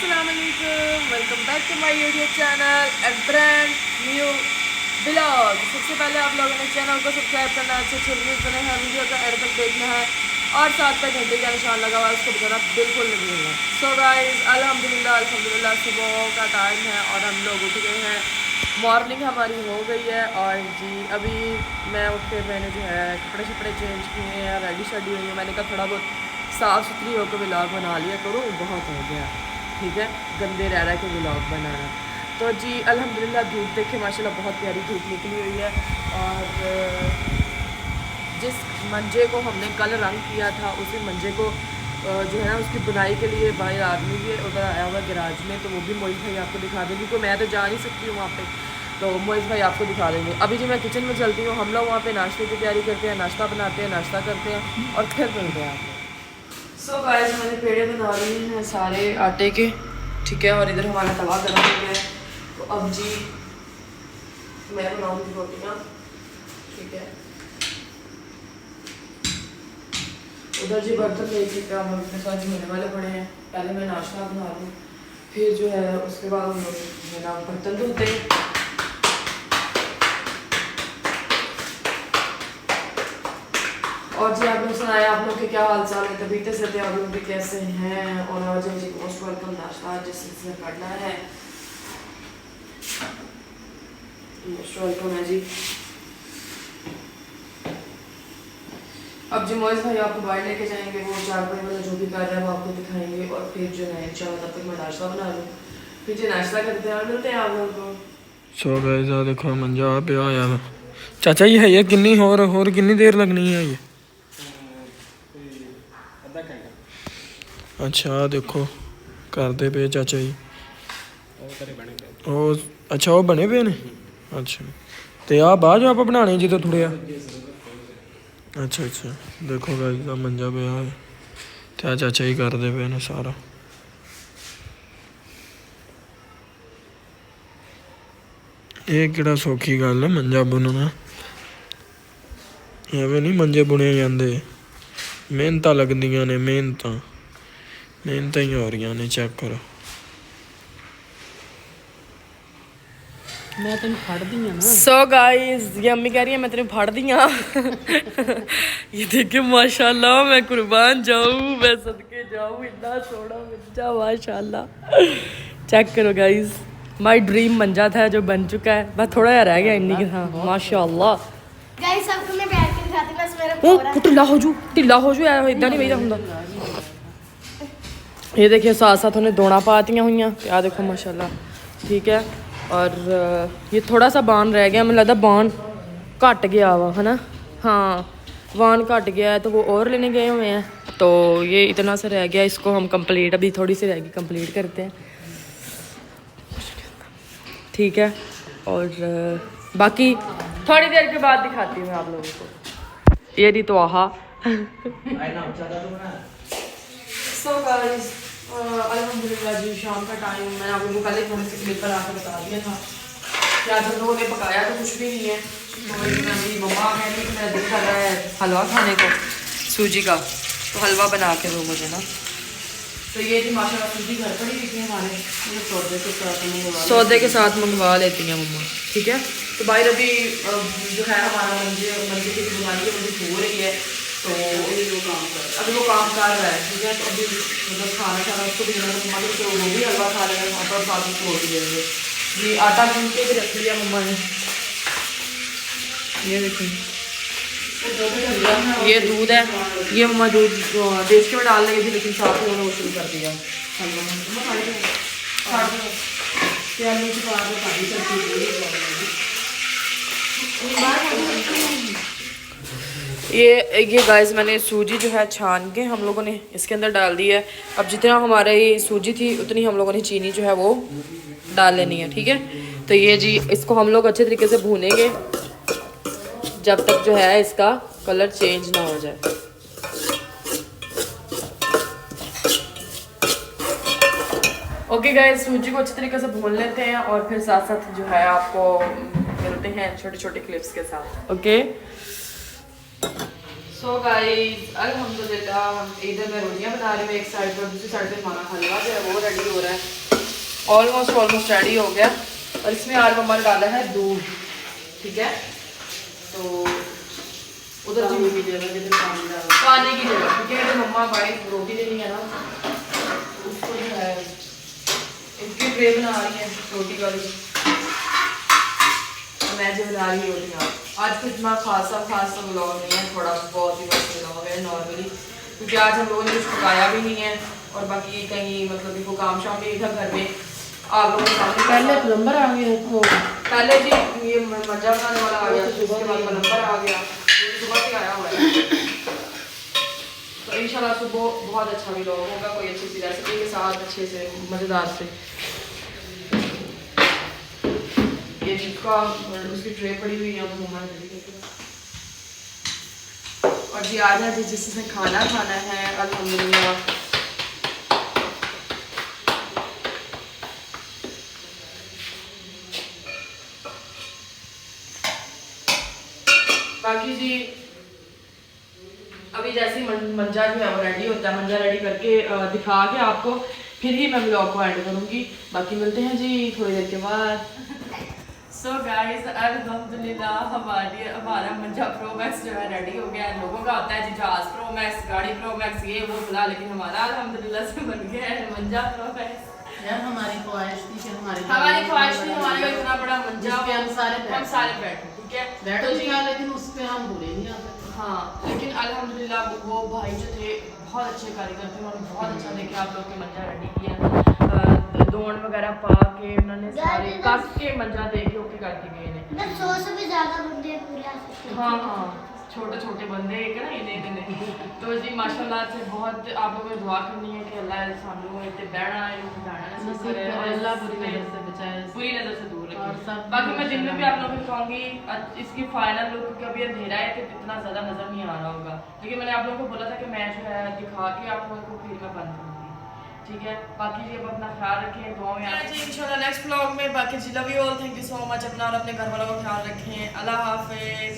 अस्सलामुअलैकुम, welcome back to my YouTube channel and brand new blog. सबसे पहले आप लोगों ने चैनल को सब्सक्राइब करना है, अच्छे व्यूज़ बने हैं, वीडियो का एंड तक देखना है और साथ में घंटे का निशान लगा हुआ है उसको बजाना बिल्कुल नहीं भूलना। सो गाइस अल्हम्दुलिल्लाह सुबह का टाइम है और हम लोग उठ गए हैं। मॉर्निंग हमारी हो गई है और जी अभी मैं उठ के मैंने जो है कपड़े शपड़े चेंज किए हैं, रेडी शेडी हुई है। मैंने कहा थोड़ा बहुत साफ़ सुथरी होकर व्लॉग बना लिया करो, बहुत हो गया ठीक है गंदे रह रहा के व्लॉग बनाना। तो जी अल्हम्दुलिल्लाह धूप देखे माशाल्लाह बहुत प्यारी धूप निकली हुई है। और जिस मंजे को हमने कल रंग किया था उसी मंजे को जो है ना उसकी बुनाई के लिए बाहर आदमी भी उधर आया हुआ गैराज में, तो वो भी मोइज़ भाई आपको दिखा देंगे क्योंकि मैं तो जा नहीं सकती हूँ वहाँ पे, तो मोइज़ भाई आपको दिखा देंगे। अभी जी मैं किचन में चलती हूँ, हम लोग वहाँ पे नाश्ते की तैयारी करते हैं, नाश्ता बनाते हैं, नाश्ता करते हैं और फिर मिलते हैं आपको। सो गाइस मैंने पेड़े बना लिए हैं सारे आटे के, ठीक है, और इधर हमारा तवा गर्म हो गया है। तो अब जी मैं बनाऊँगी रोटियाँ, ठीक है। उधर जी बर्तन देख के काम अपने साथ होने वाले पड़े हैं। पहले मैं नाश्ता बना लूँ, फिर जो है उसके बाद हम लोग मेरा बर्तन धोते हैं। और जी आप लोग सुनाए, आप लोग के क्या हाल चाल है, तबीयत से आप लोग भी कैसे हैं। और आज जी मोस्ट वेलकम नाश्ता जिससे पढ़ना है, मोस्ट वेलकम है जी। अब जी मोइज़ भाई आपको बाहर लेके जाएंगे, वो 4 बजे वाला जो भी कर रहा है वो आपको दिखाएंगे और फिर जो है इंशाल्लाह तब तक मैं नाश्ता बना लूँ, फिर जो नाश्ता करते हैं और मिलते हैं आप लोगों को। सो गाइस आ देखो मंजा पे आया वा चाचा जी है ये किन्नी होर किन्नी देर लगनी है ये? अच्छा देखो करते पे चाचा जी ओ अच्छा वो बने पे ने। अच्छा तो आ बाद आप बनाने जी तो थोड़े अच्छा अच्छा देखो गाइस का मंजा पे आ क्या चाचा ही करते पे ने सारा। ये किहड़ा सौखी गल है मंजा बुनना, एवें नहीं मंजे बुने जाते, मेहनत लगदियां ने, मेहनत ही हो रही ने। चेक करो मैं तेन फड़ दी ना। सो गाइस ये अम्मी कह रही है मैं तेरे फाड़ दी हाँ। ये देखिए माशाल्लाह मैं कुर्बान जाऊँ, मैं सदके जाऊँ, इतना सोना मंजा माशाल्लाह। चेक करो गाइस माय ड्रीम मंजा था जो बन चुका है, बस थोड़ा सा रह गया इन्हीं के साथ माशाल्लाह। गाइस सबको मैं बैठ के दिखाती बस मेरा पूरा ढिला हो जू यार इदा नहीं वही हुंदा। ये देखिए साथ साथ उन्हें दोना पातियाँ हुई हैं, क्या देखो माशाल्लाह, ठीक है। और ये थोड़ा सा बान रह गया, मुझे लगता बान घट गया वा है ना, हाँ बान घट गया है तो वो और लेने गए हुए हैं, तो ये इतना सा रह गया, इसको हम कंप्लीट अभी थोड़ी सी रहेगी कंप्लीट करते हैं, ठीक है। और बाकी थोड़ी देर के बाद दिखाती हूँ मैं आप लोगों को। ये नहीं तो आहा। सो गाइस अल्हम्दुलिल्लाह जी शाम का टाइम, मैंने आप लोगों को पहले थोड़े से क्लिप पर आकर बता दिया था कि आज हम लोगों ने पकाया तो कुछ भी नहीं है। तो मेरी मम्मा कह रही कि मेरा दिल कर रहा है हलवा खाने को सूजी का, तो हलवा बना के दो मुझे ना। तो ये जी माशाल्लाह सूजी घर पर ही रखी है हमारे, सौदे के साथ मंगवा लेती हैं मम्मा, ठीक है। तो भाई अभी जो है हमारा मंजे की बुनाई है मुझे हो रही है, तो अभी वो काम कर रहा है, ठीक है। तो अभी मतलब खाना खाना उसको भी देना मम्मा को, तो वो भी हलवा खा लेगा आटा और साथ में रोटी देंगे जी। आटा गूंद के भी रख लिया मम्मा ने, ये देखिए ये दूध है, ये मम्मा दूध देश के में डाल लगी थी लेकिन साथ ही उन्होंने वो शुरू कर दिया ये गाइस मैंने सूजी जो है छान के हम लोगों ने इसके अंदर डाल दी है। अब जितना हमारे ये सूजी थी उतनी हम लोगों ने चीनी जो है वो डाल लेनी है, ठीक है। तो ये जी इसको हम लोग अच्छे तरीके से भूनेंगे जब तक जो है इसका कलर चेंज ना हो जाए। ओके गाइस सूजी को अच्छे तरीके से भून लेते हैं और फिर साथ साथ जो है आपको मिलते हैं छोटे छोटे क्लिप्स के साथ। ओके सो गाइस अल्हम्दुलिल्लाह हम इधर मैं रोटियां बना रही हूँ एक साइड पर, दूसरी साइड पे हमारा हलवा जो है वो रेडी हो रहा है। ऑलमोस्ट रेडी हो गया। और इसमें आज मम्मा ने डाला है दूध, ठीक है। तो उधर पानी की जगह क्योंकि अगर मम्मा बाइक रोटी देनी है ना उसको जो है इसकी ट्रे बना रही है रोटी वाली, मैं जो बना रही हूँ रोटियाँ। आज कुछ इतना खासा व्लॉग नहीं है, थोड़ा बहुत ही बस व्लॉग है नॉर्मली, क्योंकि आज हम लोगों ने कुछ पकाया भी नहीं है और बाकी कहीं मतलब कि वो काम शाम भी था घर में। आप लोगों के सामने पहले प्लम्बर आ गया, तो पहले जी ये मजा बनाने वाला आ गया, उसके बाद प्लम्बर आ गया, सुबह से आया हुआ है। तो इंशाल्लाह सुबह बहुत अच्छा व्लॉग होगा, कोई अच्छी सी रेसिपी के साथ अच्छे से मज़ेदार से। ये जिसका उसकी ट्रे पड़ी हुई है वो मम्मा ने रेडी करके। और जी आज है जी जिसने खाना खाना है अल्हम्दुलिल्लाह। बाकी जी अभी जैसे ही मंजा जो है वो रेडी होता है, मंजा रेडी करके दिखा के आपको फिर ही मैं व्लॉग को एंड करूँगी। बाकी मिलते हैं जी थोड़ी देर के बाद। सो गाइस अल्हम्दुलिल्लाह हमारा मंजा प्रो मैक्स जो है रेडी हो गया है। लोगों का होता है जी जहाज प्रो मैक्स, गाड़ी प्रो मैक्स, ये वो बुला, लेकिन हमारा अल्हम्दुलिल्लाह से बन गया है मंजा प्रो मैक्स। यार हमारी ख्वाहिश थी कि हमारे इतना बड़ा मंजा हम सारे बैठे, ठीक है। बैठ तो था, लेकिन उस पे हम बुरे नहीं आते। हाँ लेकिन अल्हम्दुलिल्लाह वो भाई जो थे बहुत अच्छे कारीगर थे, उन्होंने बहुत अच्छा देखे आप लोग के मंजा रेडी किया, दोन वगैरह पा के उन्होंने सारे कस के मंजा दे के ओके करके गए ने। 100 से भी ज्यादा बंदे पूरे आ सकते हैं। हाँ छोटे बंदे एक ना इन्हें तो जी माशाल्लाह से बहुत आप लोगों ने दुआ करनी है कि अल्लाह सानू इत्ते बैठना है नसीब करे, अल्लाह बुरी नजर से बचाए, पूरी नजर से दूर और रखे। सब बाकी मैं दिन में भी आप लोगों को कहूँगी इसकी फाइनल लुक, क्योंकि अभी अंधेरा है कि इतना ज़्यादा नजर नहीं आ रहा होगा, लेकिन मैंने आप लोगों को बोला था कि मैं जो है दिखा के आप लोगों को फिर मैं बंद करूँगी, ठीक है। बाकी जी अब अपना ख्याल रखें, दुआ में जी इंशाल्लाह नेक्स्ट व्लॉग में। बाकी जी love you all, thank you so much. अपना और अपने घर वालों का ख्याल रखें। अल्लाह हाफिज़।